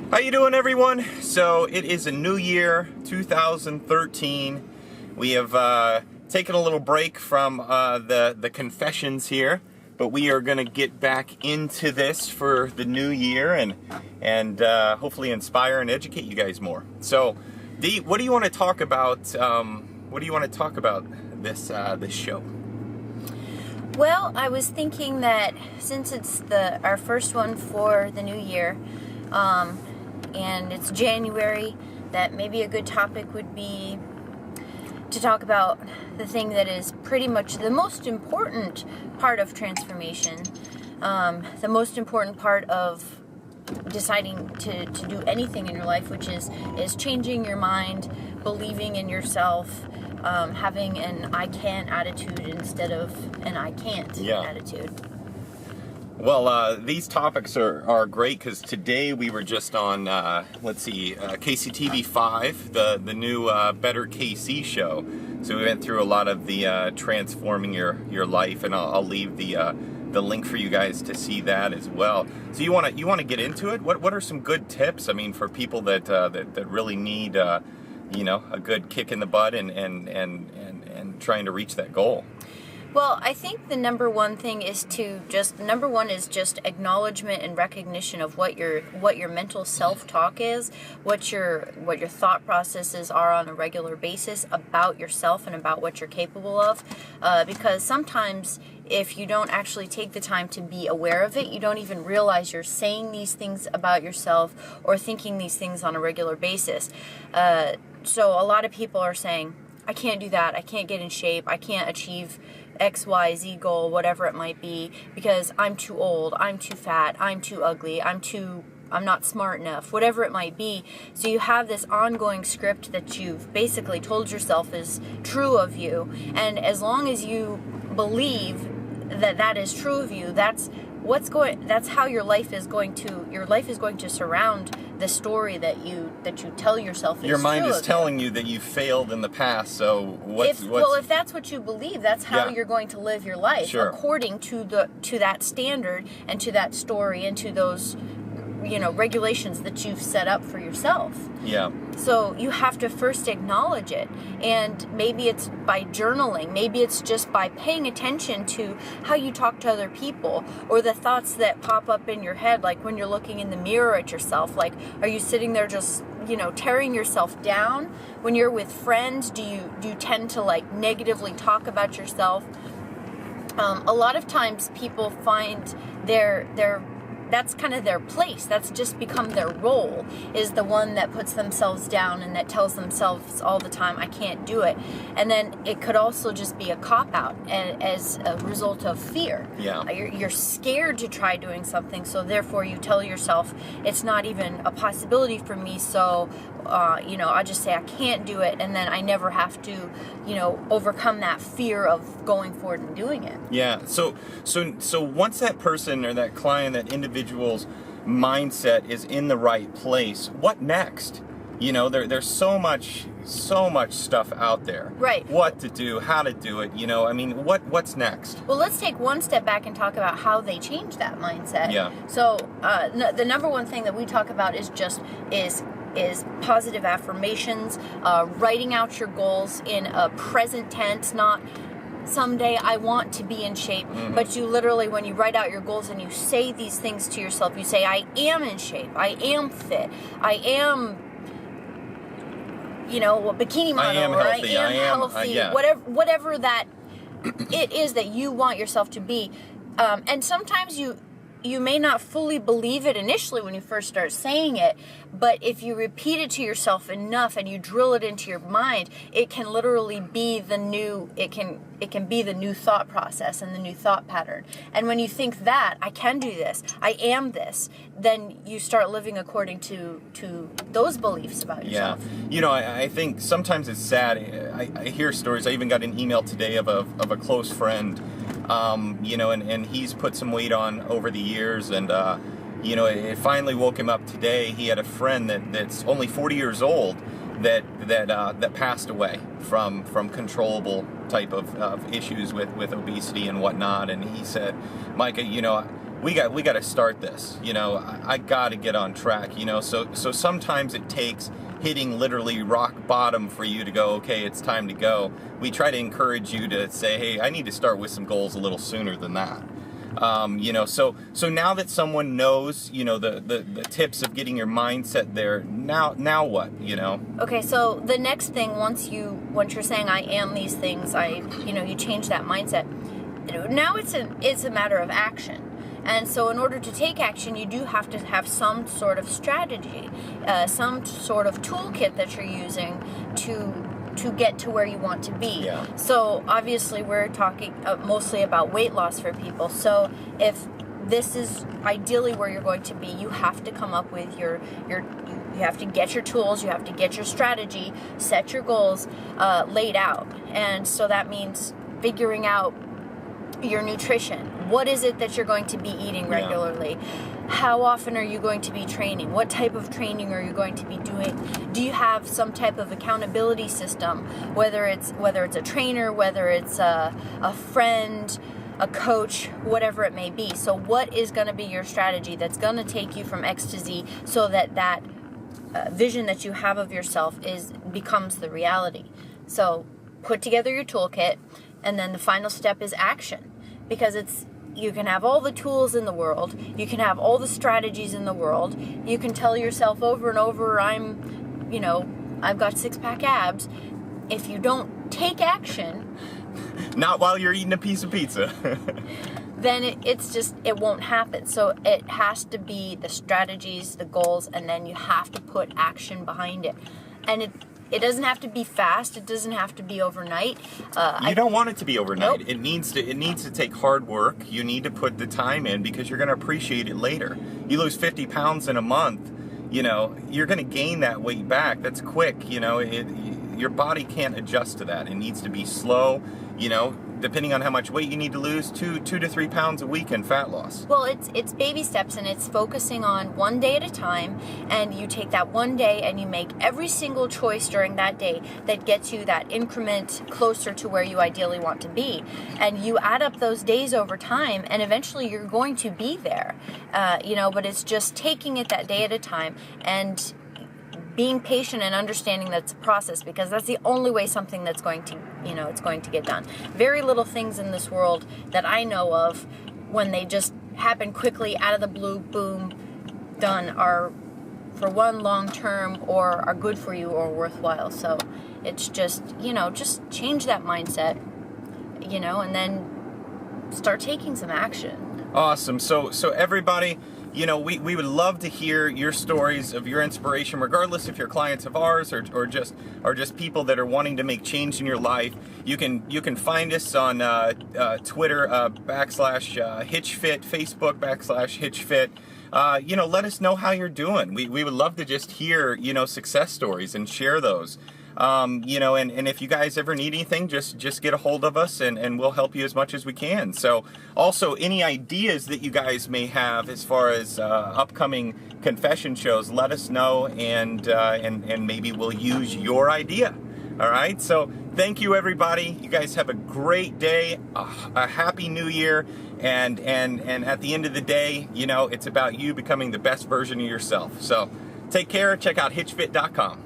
How you doing, everyone? So it is a new year, 2013. We have taken a little break from the confessions here, but we are going to get back into this for the new year and hopefully inspire and educate you guys more. So, Dee, what do you want to talk about? What do you want to talk about this show? Well, I was thinking that since it's our first one for the new year, and it's January, that maybe a good topic would be to talk about the thing that is pretty much the most important part of transformation, the most important part of deciding to do anything in your life, which is changing your mind, believing in yourself, having an I can attitude instead of an I can't attitude. Well, these topics are great because today we were just on, KCTV 5, the new Better KC show. So we went through a lot of the transforming your life, and I'll leave the link for you guys to see that as well. So you want to get into it? What are some good tips? I mean, for people that really need a good kick in the butt and trying to reach that goal. Well, I think the number one thing is just acknowledgement and recognition of what your mental self-talk is, what your thought processes are on a regular basis about yourself and about what you're capable of. Because sometimes if you don't actually take the time to be aware of it, you don't even realize you're saying these things about yourself or thinking these things on a regular basis. So a lot of people are saying, I can't do that, I can't get in shape, I can't achieve XYZ goal, whatever it might be, because I'm too old, I'm too fat, I'm too ugly, I'm not smart enough, whatever it might be. So you have this ongoing script that you've basically told yourself is true of you, and as long as you believe that is true of you, that's how your life is going to surround the story that you tell yourself is true. Your mind is telling you that you failed in the past, so if that's what you believe, that's how you're going to live your life, according to that standard and to that story and to those regulations that you've set up for yourself. Yeah. So you have to first acknowledge it, and maybe it's by journaling, maybe it's just by paying attention to how you talk to other people, or the thoughts that pop up in your head, like when you're looking in the mirror at yourself. Like, are you sitting there just tearing yourself down? When you're with friends, do you tend to negatively talk about yourself? A lot of times people find that's kind of their place. That's just become their role, is the one that puts themselves down and that tells themselves all the time, I can't do it. And then it could also just be a cop-out as a result of fear. Yeah. You're scared to try doing something, so therefore you tell yourself, it's not even a possibility for me, so I'll just say I can't do it, and then I never have to, overcome that fear of going forward and doing it. Yeah. So once that person or that client, that individual's mindset is in the right place, what next? There's so much stuff out there. Right. What to do, how to do it. What's next? Well, let's take one step back and talk about how they change that mindset. Yeah. So the number one thing that we talk about is positive affirmations, writing out your goals in a present tense, not someday I want to be in shape, but you literally, when you write out your goals and you say these things to yourself, you say, I am in shape, I am fit, I am a bikini model, I am healthy, whatever that it is that you want yourself to be. And sometimes you may not fully believe it initially when you first start saying it, but if you repeat it to yourself enough and you drill it into your mind, it can literally be it can be the new thought process and the new thought pattern. And when you think that, I can do this, I am this, then you start living according to those beliefs about yourself. Yeah. I think sometimes it's sad. I hear stories. I even got an email today of a close friend, and he's put some weight on over the years, and it finally woke him up today. He had a friend that's only 40 years old that passed away from controllable type of issues with obesity and whatnot. And he said, Micah, we got to start this. You know, I got to get on track. You know, so sometimes it takes hitting literally rock bottom for you to go, okay, it's time to go. We try to encourage you to say, hey, I need to start with some goals a little sooner than that. You know, so now that someone knows, you know, the tips of getting your mindset there, now what, you know? Okay, so the next thing, once you're saying I am these things, you change that mindset. Now it's a matter of action. And so in order to take action, you do have to have some sort of strategy, some sort of toolkit that you're using to get to where you want to be. Yeah. So obviously we're talking mostly about weight loss for people. So if this is ideally where you're going to be, you have to come up with you have to get your tools, you have to get your strategy, set your goals laid out. And so that means figuring out your nutrition. What is it that you're going to be eating regularly? Yeah. How often are you going to be training? What type of training are you going to be doing? Do you have some type of accountability system? Whether it's a trainer, whether it's a friend, a coach, whatever it may be. So what is going to be your strategy that's going to take you from X to Z so that vision that you have of yourself becomes the reality? So put together your toolkit. And then the final step is action, because you can have all the tools in the world, you can have all the strategies in the world, you can tell yourself over and over, I've got 6-pack abs. If you don't take action, not while you're eating a piece of pizza, then it won't happen. So it has to be the strategies, the goals, and then you have to put action behind it. And it doesn't have to be fast. It doesn't have to be overnight. You don't want it to be overnight. Nope. It needs to take hard work. You need to put the time in because you're going to appreciate it later. You lose 50 pounds in a month, you know, you're going to gain that weight back. That's quick, you know. Your body can't adjust to that. It needs to be slow, you know. Depending on how much weight you need to lose, 2 to 3 pounds a week in fat loss. Well, it's baby steps, and it's focusing on one day at a time, and you take that one day and you make every single choice during that day that gets you that increment closer to where you ideally want to be. And you add up those days over time, and eventually you're going to be there. But it's just taking it that day at a time and being patient and understanding that's a process, because that's the only way something that's going to, it's going to get done. Very little things in this world that I know of, when they just happen quickly out of the blue, boom, done, are for one long term or are good for you or worthwhile. So it's just, just change that mindset, and then start taking some action. Awesome. So everybody, we would love to hear your stories of your inspiration, regardless if you're clients of ours or just people that are wanting to make change in your life. You can find us on Twitter /HitchFit, Facebook /HitchFit. Let us know how you're doing. We would love to just hear success stories and share those. And if you guys ever need anything, just get a hold of us and we'll help you as much as we can. So also any ideas that you guys may have as far as upcoming confession shows, let us know and maybe we'll use your idea. All right. So thank you, everybody. You guys have a great day, a happy new year. And at the end of the day, it's about you becoming the best version of yourself. So take care. Check out hitchfit.com.